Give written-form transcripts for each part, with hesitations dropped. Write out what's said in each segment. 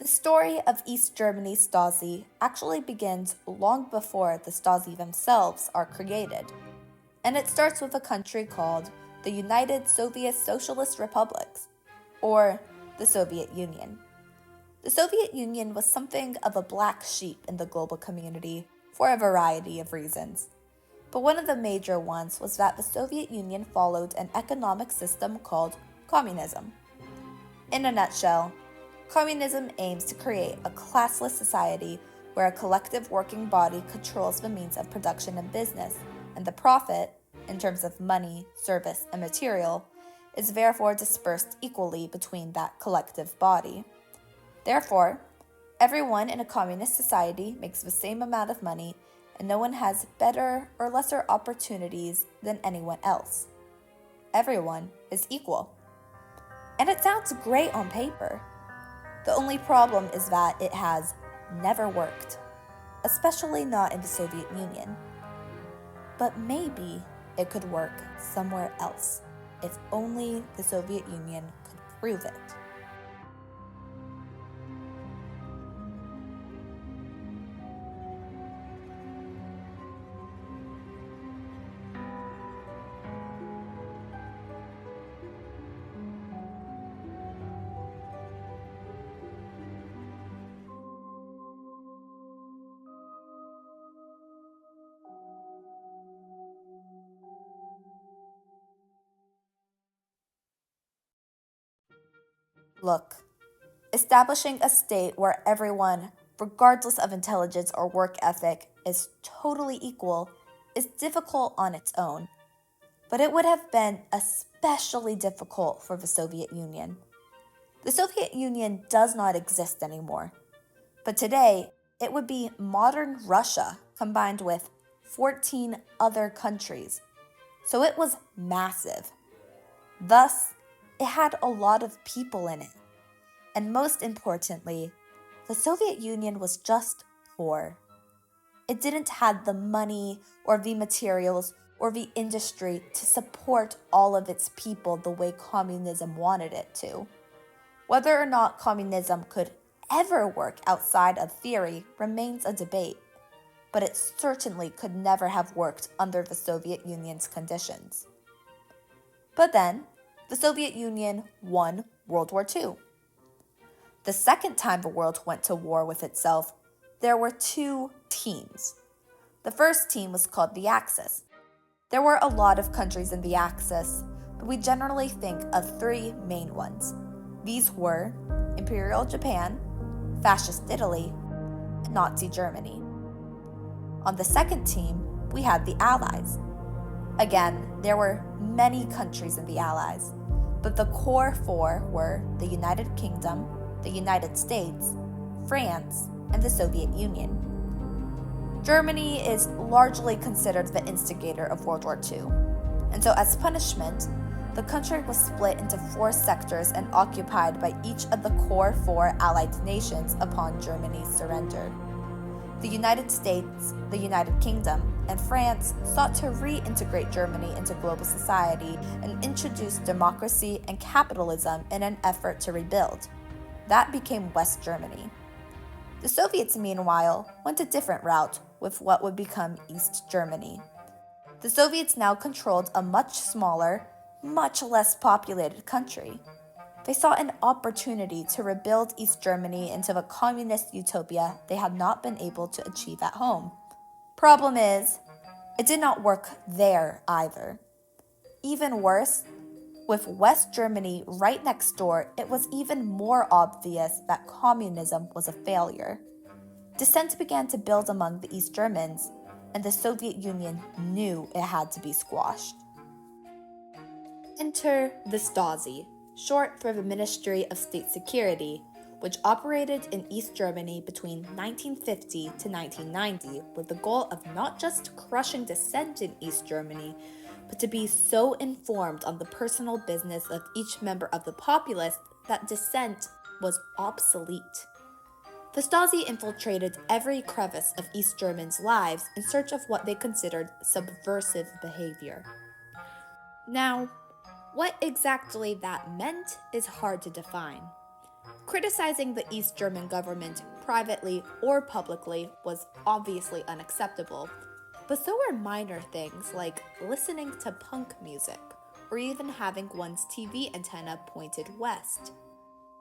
The story of East Germany's Stasi actually begins long before the Stasi themselves are created, and it starts with a country called the United Soviet Socialist Republics, or the Soviet Union. The Soviet Union was something of a black sheep in the global community for a variety of reasons. But one of the major ones was that the Soviet Union followed an economic system called communism. In a nutshell, communism aims to create a classless society where a collective working body controls the means of production and business, and the profit, in terms of money, service, and material, is therefore dispersed equally between that collective body. Therefore, everyone in a communist society makes the same amount of money, and no one has better or lesser opportunities than anyone else. Everyone is equal. And it sounds great on paper. The only problem is that it has never worked, especially not in the Soviet Union. But maybe it could work somewhere else, if only the Soviet Union could prove it. Look, establishing a state where everyone, regardless of intelligence or work ethic, is totally equal is difficult on its own. But it would have been especially difficult for the Soviet Union. The Soviet Union does not exist anymore. But today, it would be modern Russia combined with 14 other countries. So it was massive. Thus, it had a lot of people in it. And most importantly, the Soviet Union was just poor. It didn't have the money or the materials or the industry to support all of its people the way communism wanted it to. Whether or not communism could ever work outside of theory remains a debate, but it certainly could never have worked under the Soviet Union's conditions. But then, the Soviet Union won World War II. The second time the world went to war with itself, there were two teams. The first team was called the Axis. There were a lot of countries in the Axis, but we generally think of three main ones. These were Imperial Japan, Fascist Italy, and Nazi Germany. On the second team, we had the Allies. Again, there were many countries in the Allies, but the core four were the United Kingdom, the United States, France, and the Soviet Union. Germany is largely considered the instigator of World War II, and so as punishment, the country was split into four sectors and occupied by each of the core four Allied nations upon Germany's surrender. The United States, the United Kingdom, and France sought to reintegrate Germany into global society and introduce democracy and capitalism in an effort to rebuild. That became West Germany. The Soviets, meanwhile, went a different route with what would become East Germany. The Soviets now controlled a much smaller, much less populated country. They saw an opportunity to rebuild East Germany into the communist utopia they had not been able to achieve at home. Problem is, it did not work there either. Even worse, with West Germany right next door, it was even more obvious that communism was a failure. Dissent began to build among the East Germans, and the Soviet Union knew it had to be squashed. Enter the Stasi, short for the Ministry of State Security, which operated in East Germany between 1950 to 1990 with the goal of not just crushing dissent in East Germany, but to be so informed on the personal business of each member of the populace that dissent was obsolete. The Stasi infiltrated every crevice of East Germans' lives in search of what they considered subversive behavior. Now, what exactly that meant is hard to define. Criticizing the East German government privately or publicly was obviously unacceptable, but so were minor things like listening to punk music or even having one's TV antenna pointed west.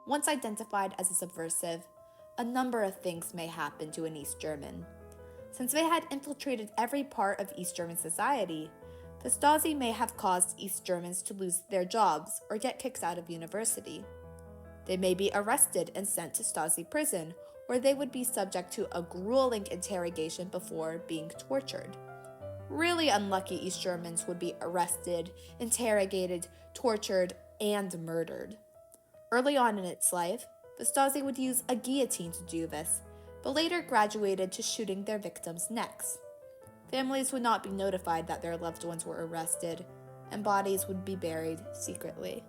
Once identified as a subversive, a number of things may happen to an East German. Since they had infiltrated every part of East German society, the Stasi may have caused East Germans to lose their jobs or get kicked out of university. They may be arrested and sent to Stasi prison, where they would be subject to a grueling interrogation before being tortured. Really unlucky East Germans would be arrested, interrogated, tortured, and murdered. Early on in its life, the Stasi would use a guillotine to do this, but later graduated to shooting their victims' necks. Families would not be notified that their loved ones were arrested, and bodies would be buried secretly.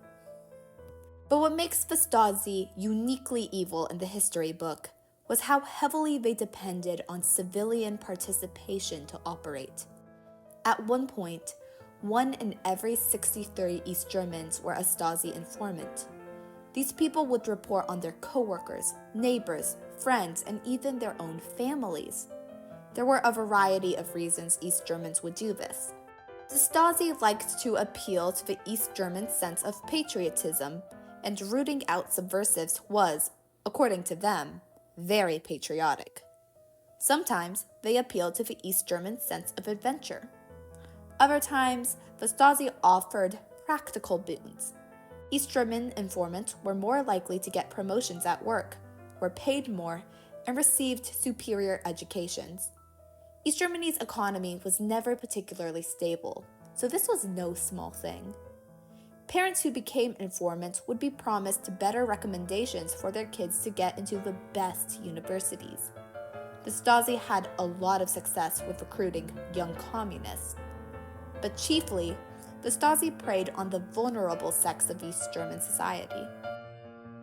But what makes the Stasi uniquely evil in the history book was how heavily they depended on civilian participation to operate. At one point, 1 in every 63 East Germans were a Stasi informant. These people would report on their coworkers, neighbors, friends, and even their own families. There were a variety of reasons East Germans would do this. The Stasi liked to appeal to the East German sense of patriotism, and rooting out subversives was, according to them, very patriotic. Sometimes they appealed to the East German sense of adventure. Other times, the Stasi offered practical boons. East German informants were more likely to get promotions at work, were paid more, and received superior educations. East Germany's economy was never particularly stable, so this was no small thing. Parents who became informants would be promised better recommendations for their kids to get into the best universities. The Stasi had a lot of success with recruiting young communists. But chiefly, the Stasi preyed on the vulnerable sects of East German society.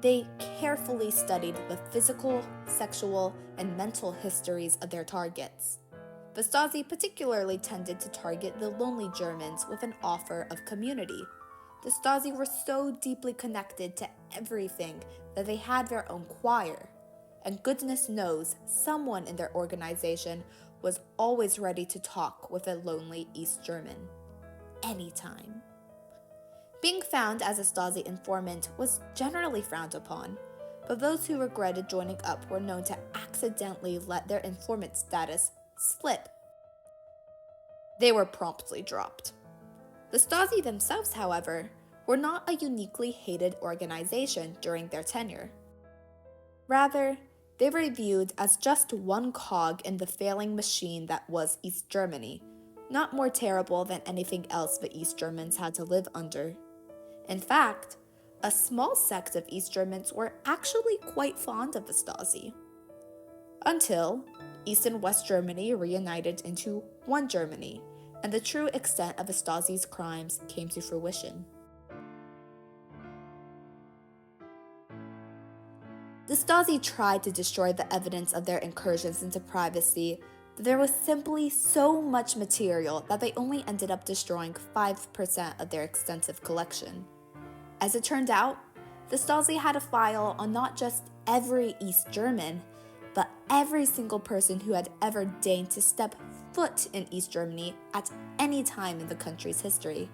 They carefully studied the physical, sexual, and mental histories of their targets. The Stasi particularly tended to target the lonely Germans with an offer of community. The Stasi were so deeply connected to everything that they had their own choir. And goodness knows, someone in their organization was always ready to talk with a lonely East German. Anytime. Being found as a Stasi informant was generally frowned upon, but those who regretted joining up were known to accidentally let their informant status slip. They were promptly dropped. The Stasi themselves, however, were not a uniquely hated organization during their tenure. Rather, they were viewed as just one cog in the failing machine that was East Germany, not more terrible than anything else the East Germans had to live under. In fact, a small sect of East Germans were actually quite fond of the Stasi. Until East and West Germany reunited into one Germany, and the true extent of the Stasi's crimes came to fruition. The Stasi tried to destroy the evidence of their incursions into privacy, but there was simply so much material that they only ended up destroying 5% of their extensive collection. As it turned out, the Stasi had a file on not just every East German, but every single person who had ever deigned to step foot in East Germany at any time in the country's history.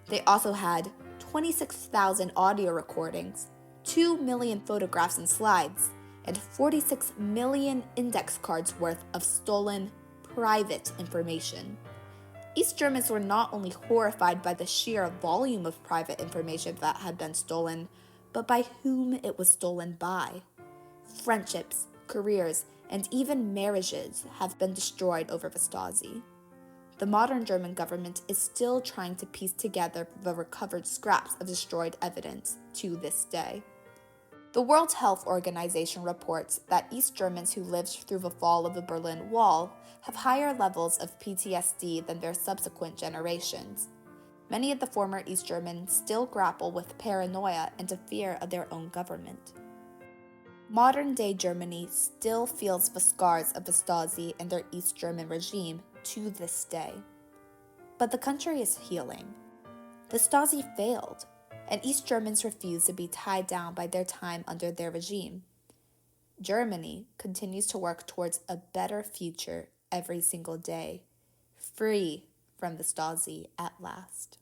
They also had 26,000 audio recordings, 2 million photographs and slides, and 46 million index cards worth of stolen private information. East Germans were not only horrified by the sheer volume of private information that had been stolen, but by whom it was stolen by. Friendships, careers, and even marriages have been destroyed over the Stasi. The modern German government is still trying to piece together the recovered scraps of destroyed evidence to this day. The World Health Organization reports that East Germans who lived through the fall of the Berlin Wall have higher levels of PTSD than their subsequent generations. Many of the former East Germans still grapple with paranoia and a fear of their own government. Modern-day Germany still feels the scars of the Stasi and their East German regime to this day. But the country is healing. The Stasi failed. and East Germans refuse to be tied down by their time under their regime. Germany continues to work towards a better future every single day, free from the Stasi at last.